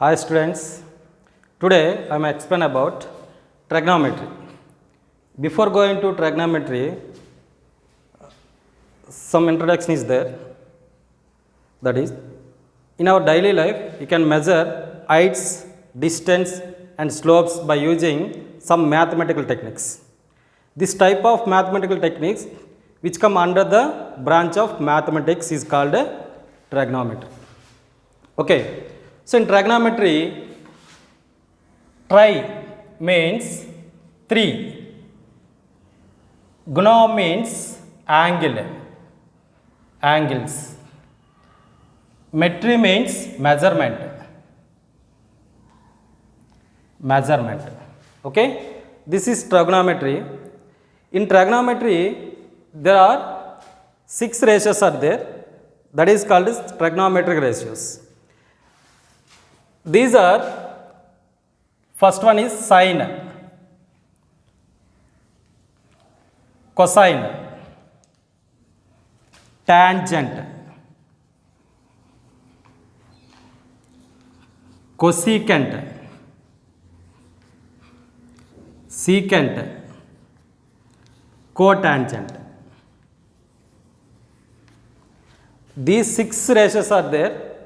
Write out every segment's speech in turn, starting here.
Hi students, today I am explain about trigonometry. Before going to trigonometry, some introduction is there. That is, in our daily life, you can measure heights, distance and slopes by using some mathematical techniques. This type of mathematical techniques which come under the branch of mathematics is called trigonometry. Okay. So in trigonometry, tri means 3, guna means angles, metry means measurement. Okay, this is trigonometry. In trigonometry, there are 6 ratios are there, that is called as trigonometric ratios. These are, first one is sine, cosine, tangent, cosecant, secant, cotangent. These 6 ratios are there: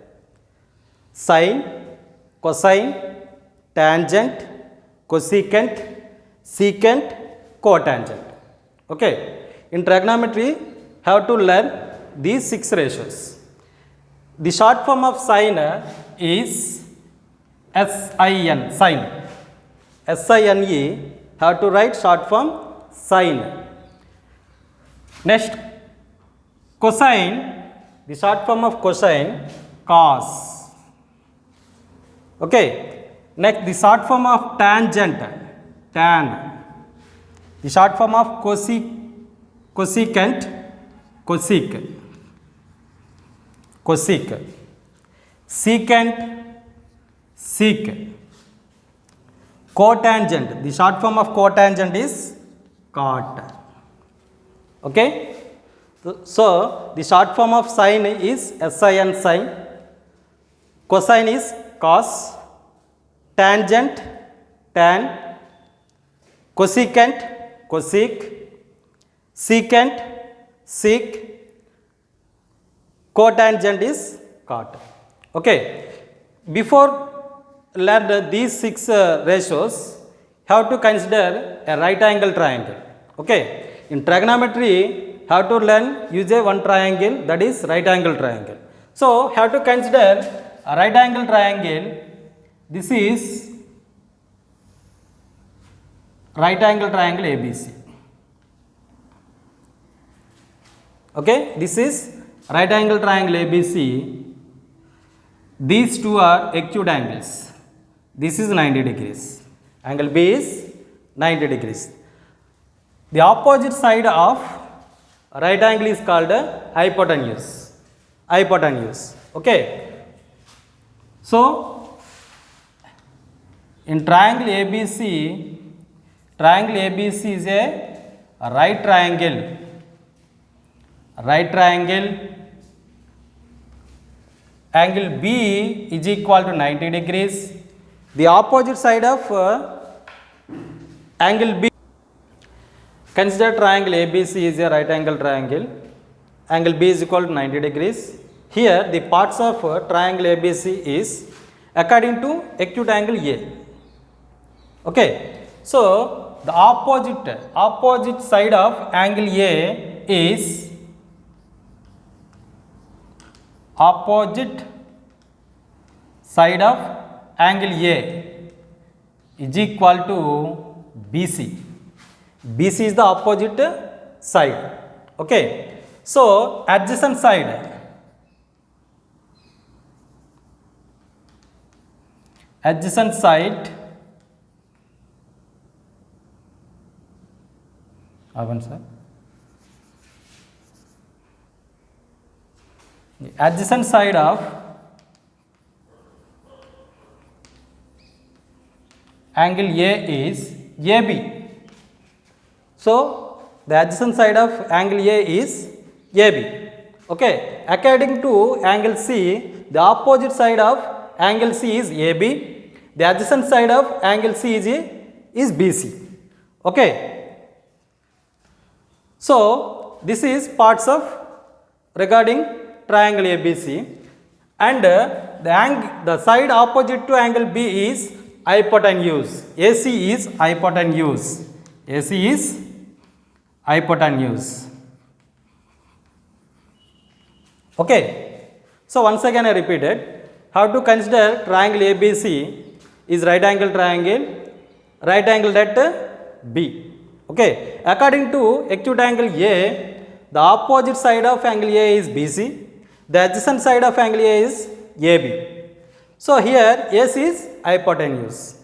sine, cosine, tangent, cosecant, secant, cotangent. Okay. In trigonometry, have to learn these 6 ratios. The short form of sine is sin, sine. S-I-N-E, have to write short form sine. Next, cosine, the short form of cosine, cos. Okay. Next, the short form of tangent, tan. The short form of cosecant, cosec. Secant, sec. Cotangent, the short form of cotangent is cot. Okay. So the short form of sine is sin, sine. Cosine is cos, tangent, tan, cosecant, cosec, secant, sec, cotangent is cot. Okay. Before learn these 6 ratios, have to consider a right angle triangle. Okay. In trigonometry, have to learn use a one triangle, that is right angle triangle. So have to consider a right angle triangle. This is right angle triangle ABC. Okay, this is right angle triangle ABC. These two are acute angles. This is 90 degrees. Angle B is 90 degrees. The opposite side of right angle is called hypotenuse. Okay. So in triangle ABC is a right triangle. Angle B is equal to 90 degrees. The opposite side of angle B, consider triangle ABC is a right angle triangle. Angle B is equal to 90 degrees. Here the parts of triangle ABC is according to acute angle A. Okay. So the opposite side of angle A is opposite side of angle A is equal to BC. BC is the opposite side. Okay. So adjacent side, adjacent side of angle A is AB. So the adjacent side of angle A is AB. Okay. According to angle C, the opposite side of angle C is AB. The adjacent side of angle C is BC. Okay. So this is parts of regarding triangle ABC, and the side opposite to angle B is hypotenuse. AC is hypotenuse. AC is hypotenuse. Okay. So once again I repeated, how to consider triangle ABC is right angle triangle, right angled at B. Okay. According to acute angle A, the opposite side of angle A is BC, the adjacent side of angle A is AB. So here AC is hypotenuse.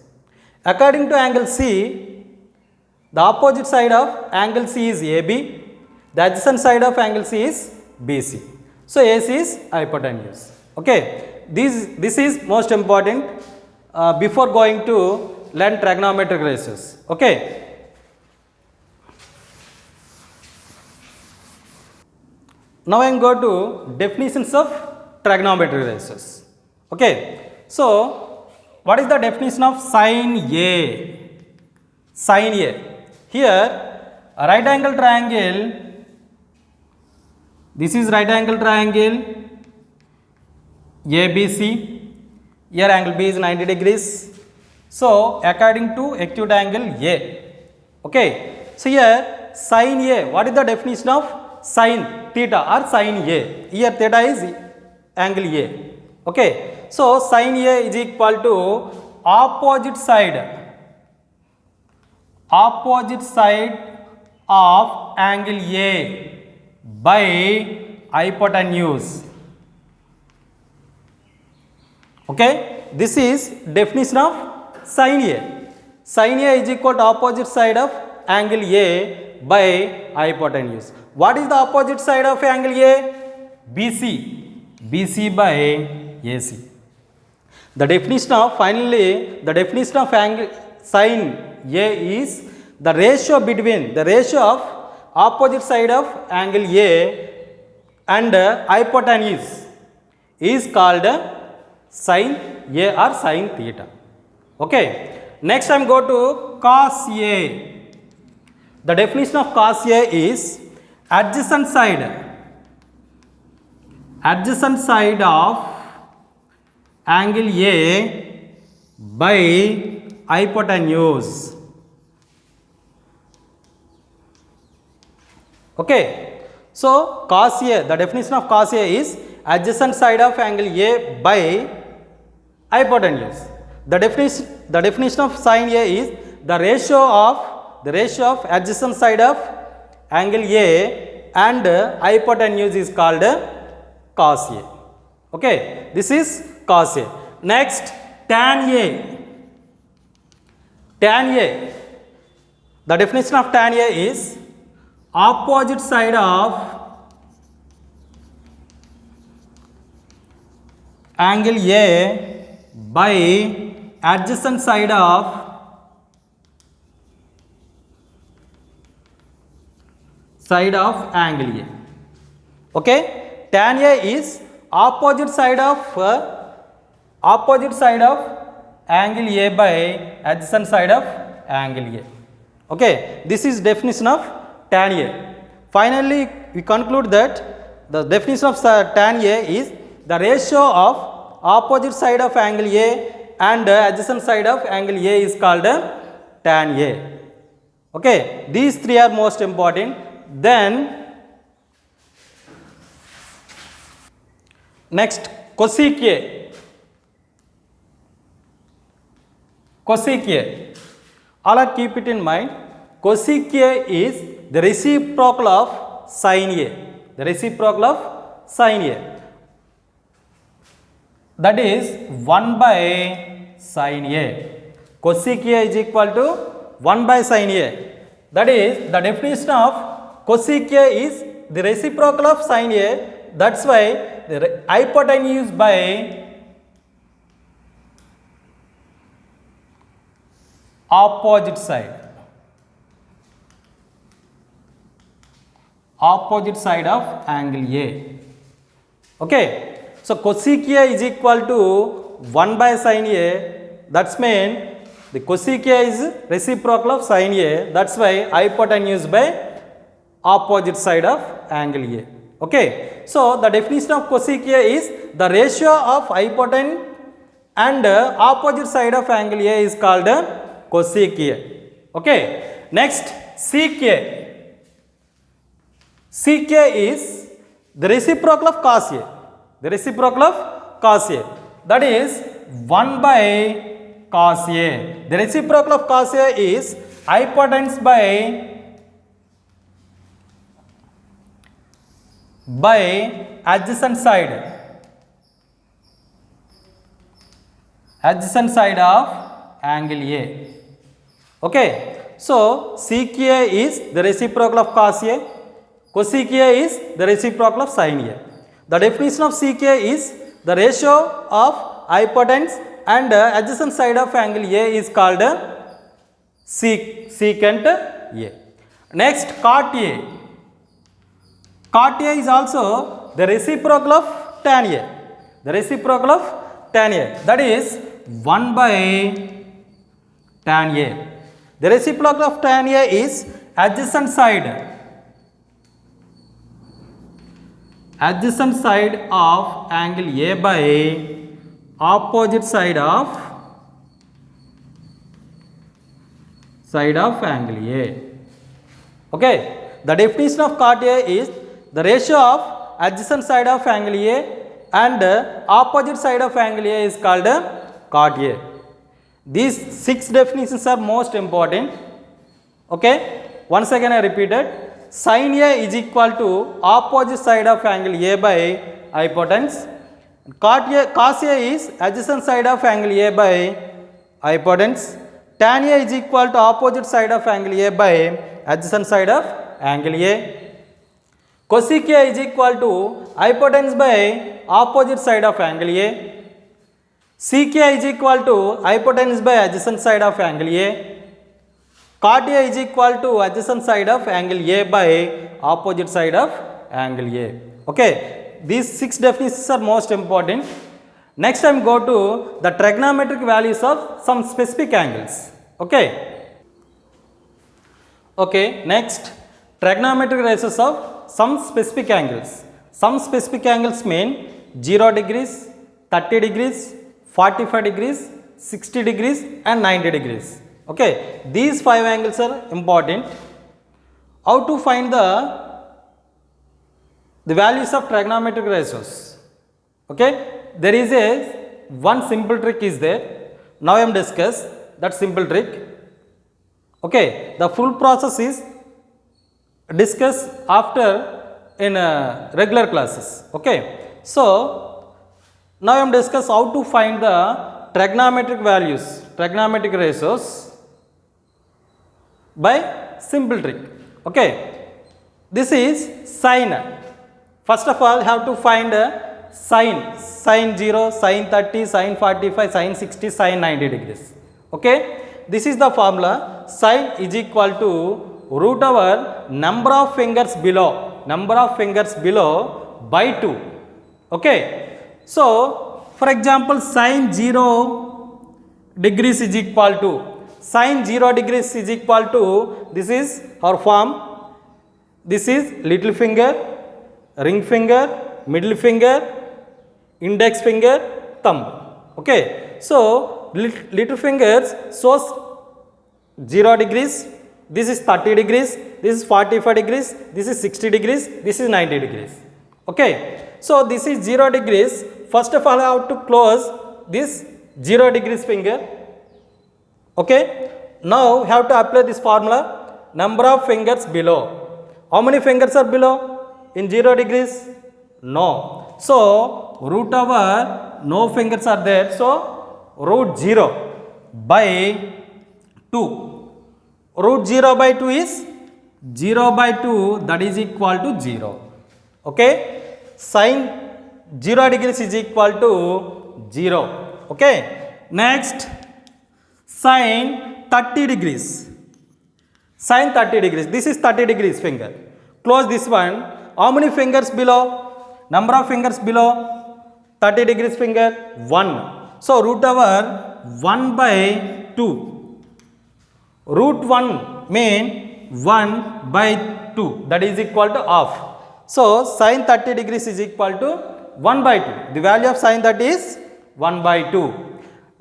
According to angle C, the opposite side of angle C is AB, the adjacent side of angle C is BC. So AC is hypotenuse. Okay. This is most important before going to learn trigonometric ratios. Okay. Now I am going to definitions of trigonometric ratios. Okay. So what is the definition of sin A? Sin A. Here a right angle triangle. This is right angle triangle ABC. Here angle B is 90 degrees. So according to acute angle A. Okay. So here sin A. What is the definition of sin theta or sin A? Here theta is angle A. Okay. So sin A is equal to opposite side of angle A by hypotenuse. Okay. This is definition of sin A. Sin A is equal to opposite side of angle A by hypotenuse. What is the opposite side of angle A? BC. BC by AC. The definition of angle sin A is the ratio of opposite side of angle A and hypotenuse is called sin A or sin theta. Okay. Next I am going to cos A. The definition of cos A is adjacent side of angle A by hypotenuse. Okay. So cos A, the definition of cos A is adjacent side of angle A by hypotenuse. The definition of sin A is the ratio of adjacent side of angle A and hypotenuse is called cos A. Okay. This is cos A. Next tan A. Tan A. The definition of tan A is opposite side of angle A by adjacent side of angle A. Okay. Tan A is opposite side of angle A by adjacent side of angle A. Okay. This is definition of tan A. Finally, we conclude that the definition of tan A is the ratio of opposite side of angle A and adjacent side of angle A is called tan A. Okay. These three are most important. Then next cosec A. Cosec A. All keep it in mind. Cosec A is the reciprocal of sin A. The reciprocal of sin A. That is 1 by sin A. Cosec A is equal to 1 by sin A. That is the definition of cosec A is the reciprocal of sin A. That's why the hypotenuse by opposite side of angle A. Okay. So cosec A is equal to 1 by sin A, that's mean the cosec A is reciprocal of sin A, that's why hypotenuse by opposite side of angle A. Okay, so the definition of cosec A is the ratio of hypotenuse and opposite side of angle A is called cosec A. Okay, next sec A. Sec A is the reciprocal of cos A. The reciprocal of cos A, that is 1 by cos A. The reciprocal of cos A is hypotenuse by adjacent side of angle A. Okay, so sec A is the reciprocal of cos A, cosec A is the reciprocal of sin A. The definition of sec A is the ratio of hypotenuse and adjacent side of angle A is called secant A. Next, cot A. Cot A is also the reciprocal of tan A. The reciprocal of tan A, that is 1 by tan A. The reciprocal of tan A is adjacent side of angle A by opposite side of angle A. Okay, the definition of cot A is the ratio of adjacent side of angle A and opposite side of angle A is called cot A. These 6 definitions are most important. Okay, once again I repeated. Sin A is equal to opposite side of angle A by hypotenuse. Cos A is adjacent side of angle A by hypotenuse. Tan A is equal to opposite side of angle A by adjacent side of angle A. Cosec A is equal to hypotenuse by opposite side of angle A. Sec A is equal to hypotenuse by adjacent side of angle A. Cot A is equal to adjacent side of angle A by opposite side of angle A. Okay, these 6 definitions are most important. Next time go to the trigonometric values of some specific angles. Okay. Okay, next trigonometric ratios of some specific angles. Some specific angles mean 0 degrees, 30 degrees, 45 degrees, 60 degrees and 90 degrees. Okay, these 5 angles are important. How to find the values of trigonometric ratios? Okay, there is one simple trick is there. Now I am discuss that simple trick. Okay, the full process is discussed after in regular classes. Okay, so now I am discuss how to find the trigonometric values, trigonometric ratios by simple trick. Okay, this is sine. First of all, have to find sine 0, sine 30, sine 45, sine 60, sine 90 degrees. Okay, this is the formula. Sine is equal to root over number of fingers below by 2. Okay, so for example, sine 0 degrees is equal to sine 0 degrees is equal to, this is our form, this is little finger, ring finger, middle finger, index finger, thumb. Okay, so little fingers shows 0 degrees, this is 30 degrees, this is 45 degrees, this is 60 degrees, this is 90 degrees. Okay, so this is 0 degrees. First of all, I have to close this 0 degrees finger. Okay, now have to apply this formula, number of fingers below. How many fingers are below in 0 degrees? No. So root over no fingers are there, so root 0 by 2. Root 0 by 2 is 0 by 2, that is equal to 0. Okay, sine 0 degrees is equal to 0. Okay, next sine 30 degrees. Sine 30 degrees, this is 30 degrees finger. Close this one. How many fingers below? Number of fingers below 30 degrees finger? 1. So root over 1 by 2. Root 1 mean 1 by 2, that is equal to half. So sin 30 degrees is equal to 1 by 2. The value of sin that is 1 by 2.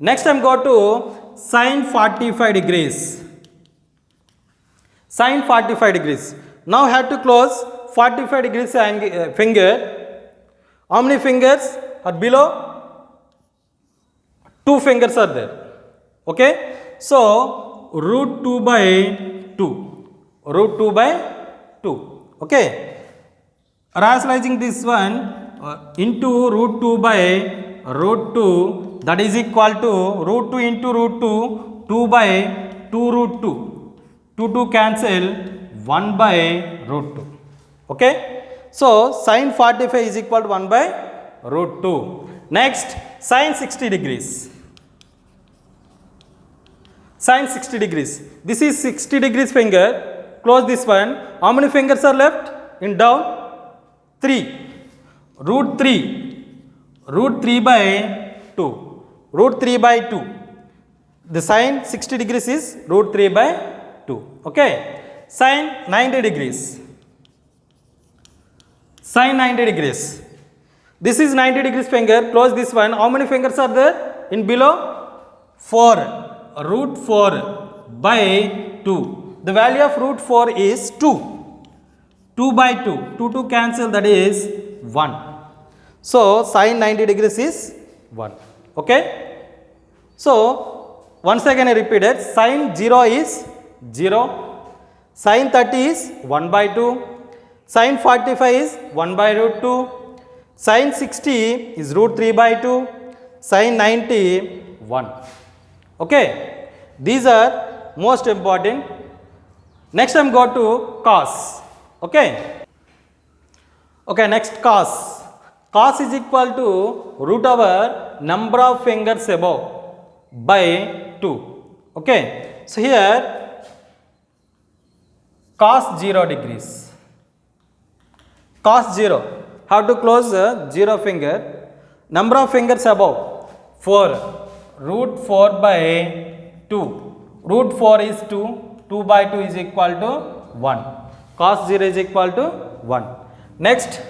Next time go to sin 45 degrees. Sin 45 degrees. Now have to close 45 degrees finger. How many fingers are below? 2 fingers are there. Okay. So root 2 by 2. Root 2 by 2. Okay. Rationalizing this one into root 2 by root 2, that is equal to root 2 into root 2, 2 by 2 root 2. 2 cancel, 1 by root 2. Okay. So sin 45 is equal to 1 by root 2. Next, sin 60 degrees. Sin 60 degrees. This is 60 degrees finger. Close this one. How many fingers are left? In down? 3. Root 3. Root 3 by 2. Root 3 by 2. The sin 60 degrees is root 3 by 2. Okay. Sin 90 degrees. Sin 90 degrees. This is 90 degrees finger. Close this one. How many fingers are there? In below? 4. Root 4 by 2. The value of root 4 is 2. 2 by 2. 2 cancel, that is 1. So sin 90 degrees is 1. Okay. So once again I repeated, sin 0 is 0. Sin 30 is 1 by 2. Sin 45 is 1 by root 2. Sin 60 is root 3 by 2. Sin 90 1. Okay. These are most important. Next time go to cos. Okay. Okay, next cos. Cos is equal to root over number of fingers above by 2. Okay. So here cos 0 degrees. Cos 0. How to close 0 finger? Number of fingers above 4. Root 4 by 2. Root 4 is 2. 2 by 2 is equal to 1. Cos 0 is equal to 1. Next,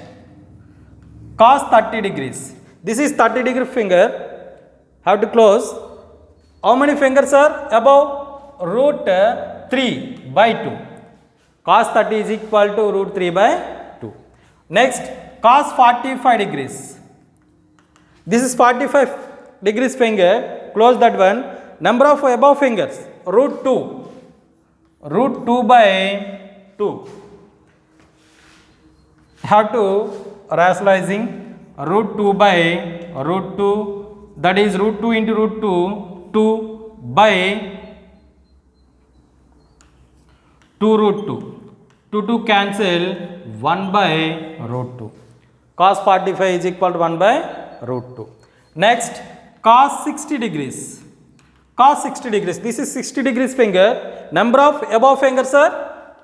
cos 30 degrees. This is 30 degree finger. Have to close. How many fingers are above? Root 3 by 2. Cos 30 is equal to root 3 by 2. Next, cos 45 degrees. This is 45 degrees finger. Close that one. Number of above fingers. Root 2. Root 2 by 2. Have to rationalizing root 2 by root 2, that is root 2 into root 2, 2 by 2 root 2. 2 cancel, 1 by root 2. Cos 45 is equal to 1 by root 2. Next, cos 60 degrees. Cos 60 degrees. This is 60 degrees finger. Number of above fingers are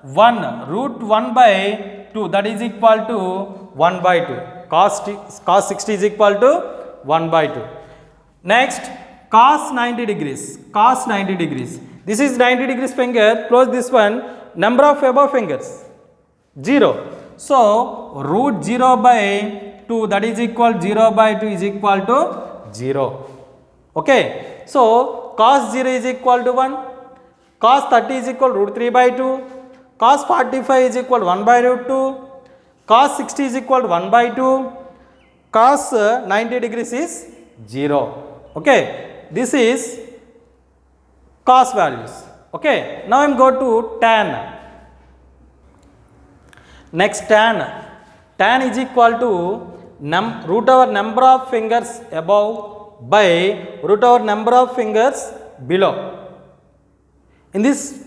1. Root 1 by 2, that is equal to 1 by 2. Cos 60 is equal to 1 by 2. Next, cos 90 degrees. Cos 90 degrees. This is 90 degrees finger. Close this one. Number of above fingers 0. So root 0 by 2, that is equal 0 by 2 is equal to 0. Okay. So cos 0 is equal to 1. Cos 30 is equal to root 3 by 2. Cos 45 is equal to 1 by root 2. Cos 60 is equal to 1 by 2. Cos 90 degrees is 0. Okay. This is cos values. Okay. Now I am going to tan. Next, tan. Tan is equal to root over number of fingers above by root over number of fingers below. In this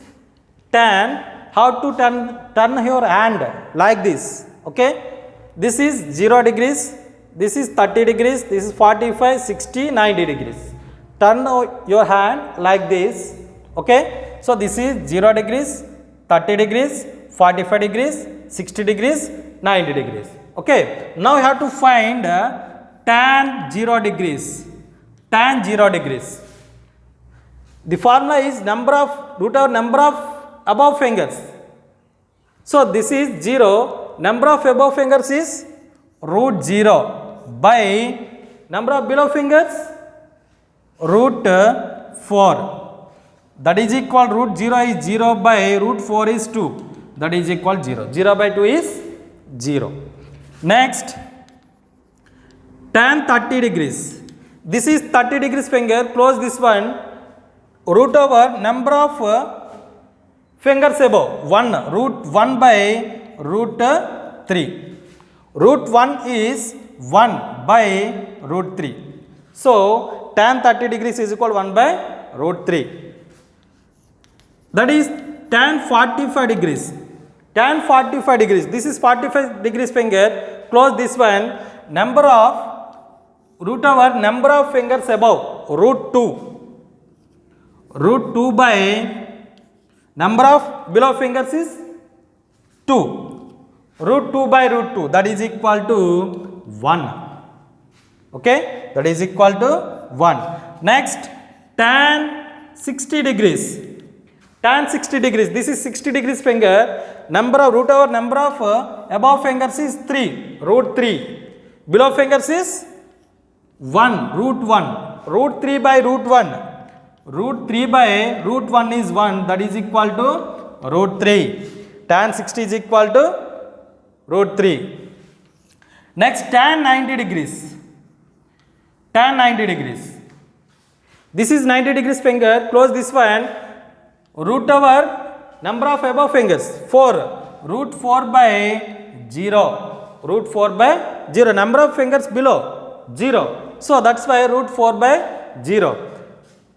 tan, how to turn your hand like this. Okay. This is 0 degrees. This is 30 degrees. This is 45, 60, 90 degrees. Turn your hand like this. Okay. So this is 0 degrees, 30 degrees, 45 degrees, 60 degrees, 90 degrees. Okay. Now you have to find tan 0 degrees. tan 0 degrees. The formula is number of root over number of above fingers. So this is 0, number of above fingers is root 0 by number of below fingers root 4. That is equal root 0 is 0 by root 4 is 2. That is equal 0. 0 by 2 is 0. Next, tan 30 degrees. This is 30 degrees finger. Close this one. Root over number of fingers above. 1. Root 1 by root 3. Root 1 is 1 by root 3. So, tan 30 degrees is equal 1 by root 3. That is tan 45 degrees. Tan 45 degrees. This is 45 degrees finger. Close this one. Number of root over number of fingers above root 2. Root 2 by number of below fingers is 2. Root 2 by root 2. That is equal to 1. Okay. That is equal to 1. Next, tan 60 degrees. Tan 60 degrees. This is 60 degrees finger. Number of root over number of above fingers is 3. Root 3. Below fingers is 1. Root 1. Root 3 by root 1. Root 3 by root 1 is 1. That is equal to root 3. Tan 60 is equal to root 3. Next, tan 90 degrees. Tan 90 degrees. This is 90 degrees finger. Close this one. Root over number of above fingers 4. Root 4 by 0. Root 4 by 0. Number of fingers below 0. So that's why root 4 by 0.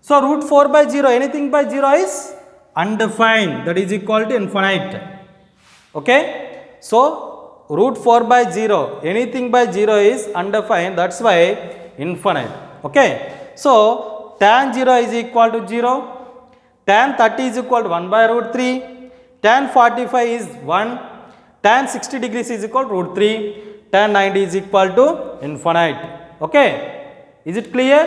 So root 4 by 0. Anything by 0 is undefined. That is equal to infinite. Okay. So root 4 by 0. Anything by 0 is undefined. That's why infinite. Okay. So tan 0 is equal to 0. Tan 30 is equal to 1 by root 3. Tan 45 is 1. Tan 60 degrees is equal to root 3. Tan 90 is equal to infinite. Okay. Is it clear?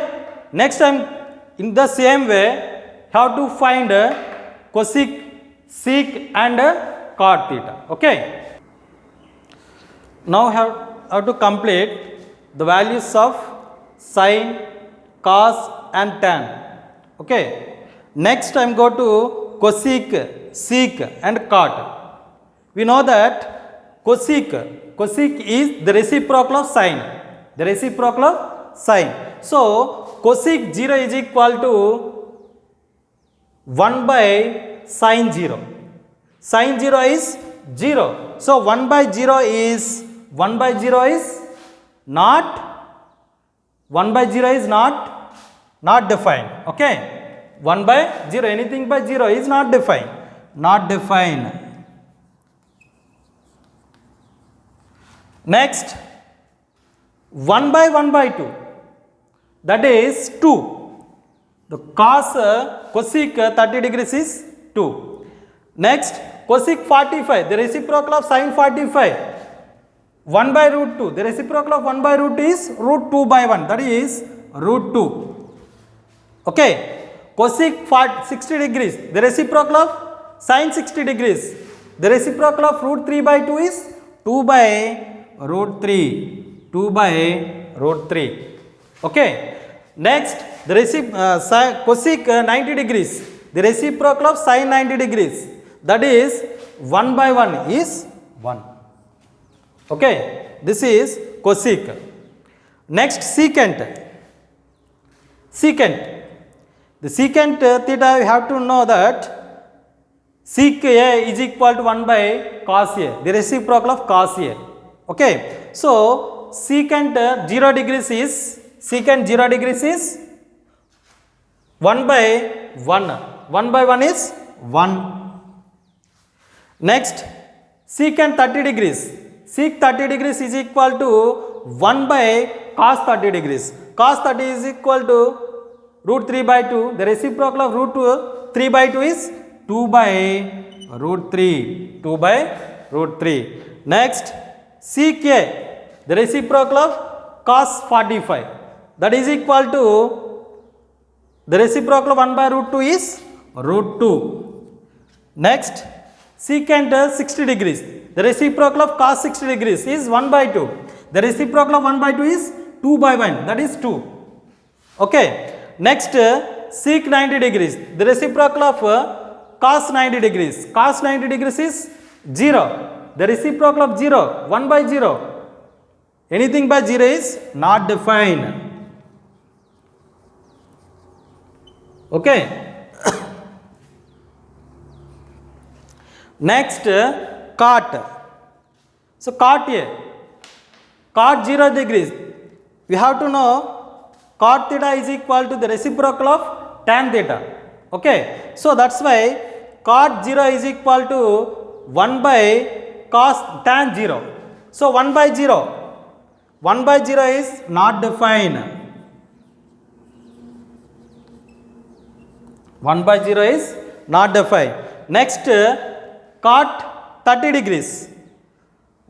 Next time in the same way, have to find cosec, sec and cot theta. Okay. Now have to complete the values of sine, cos and tan. Okay. Next I am go to cosec, sec and cot. We know that cosec is the reciprocal of sine. The reciprocal of sine. So cosec 0 is equal to 1 by sine 0. Sine 0 is 0. So 1 by 0 is not defined. Okay. 1 by 0, anything by 0 is not defined. Not defined. Next, 1 by 1 by 2. That is 2. The cosec 30 degrees is 2. Next, cosec 45. The reciprocal of sine 45. 1 by root 2. The reciprocal of 1 by root is root 2 by 1. That is root 2. Okay. Cosec 60 degrees, the reciprocal of sine 60 degrees. The reciprocal of root 3 by 2 is 2 by root 3. 2 by root 3. Okay. Next, the cosec 90 degrees, the reciprocal of sine 90 degrees. That is 1 by 1 is 1. Okay. This is cosec. Next, secant. Secant. The secant theta, you have to know that sec A is equal to 1 by cos A, the reciprocal of cos A. Okay. So secant 0 degrees is 1 by 1. 1 by 1 is 1. Next, secant 30 degrees. Sec 30 degrees is equal to 1 by cos 30 degrees. Cos 30 is equal to root 3 by 2. The reciprocal of root 3 by 2 is 2 by root 3. 2 by root 3. Next, sec A, the reciprocal of cos 45. That is equal to The reciprocal of 1 by root 2 is root 2. Next, secant 60 degrees. The reciprocal of cos 60 degrees is 1 by 2. The reciprocal of 1 by 2 is 2 by 1, that is 2. Okay. Next, sec 90 degrees. The reciprocal of cos 90 degrees. Cos 90 degrees is 0. The reciprocal of 0, 1 by 0. Anything by 0 is not defined. Okay. Next, cot. So cot A, cot 0 degrees. We have to know cot theta is equal to the reciprocal of tan theta. Okay. So that's why cot 0 is equal to 1 by cos tan 0. So 1 by 0. 1 by 0 is not defined. 1 by 0 is not defined. Next, cot 30 degrees.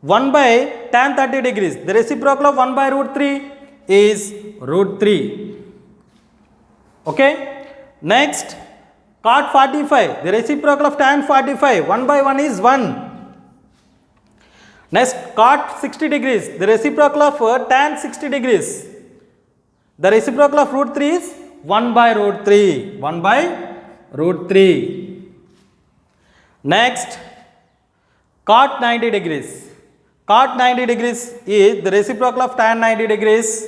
1 by tan 30 degrees. The reciprocal of 1 by root 3 is root 3. Okay. Next, cot 45. The reciprocal of tan 45. 1 by 1 is 1. Next, cot 60 degrees. The reciprocal of tan 60 degrees. The reciprocal of root 3 is 1 by root 3. 1 by root 3. Next, cot 90 degrees. Cot 90 degrees is the reciprocal of tan 90 degrees,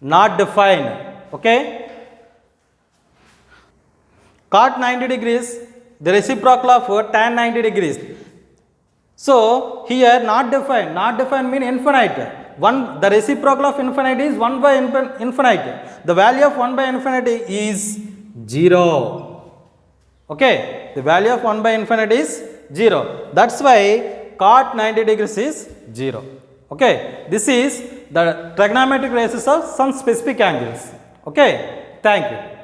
not defined. Okay. Cot 90 degrees, the reciprocal of tan 90 degrees. So here not defined. Not defined means infinite. The reciprocal of infinite is 1 by infinite. The value of 1 by infinity is 0. Okay. The value of 1 by infinite is 0. That's why cot 90 degrees is 0. Okay. This is the trigonometric ratios of some specific angles. Okay. Thank you.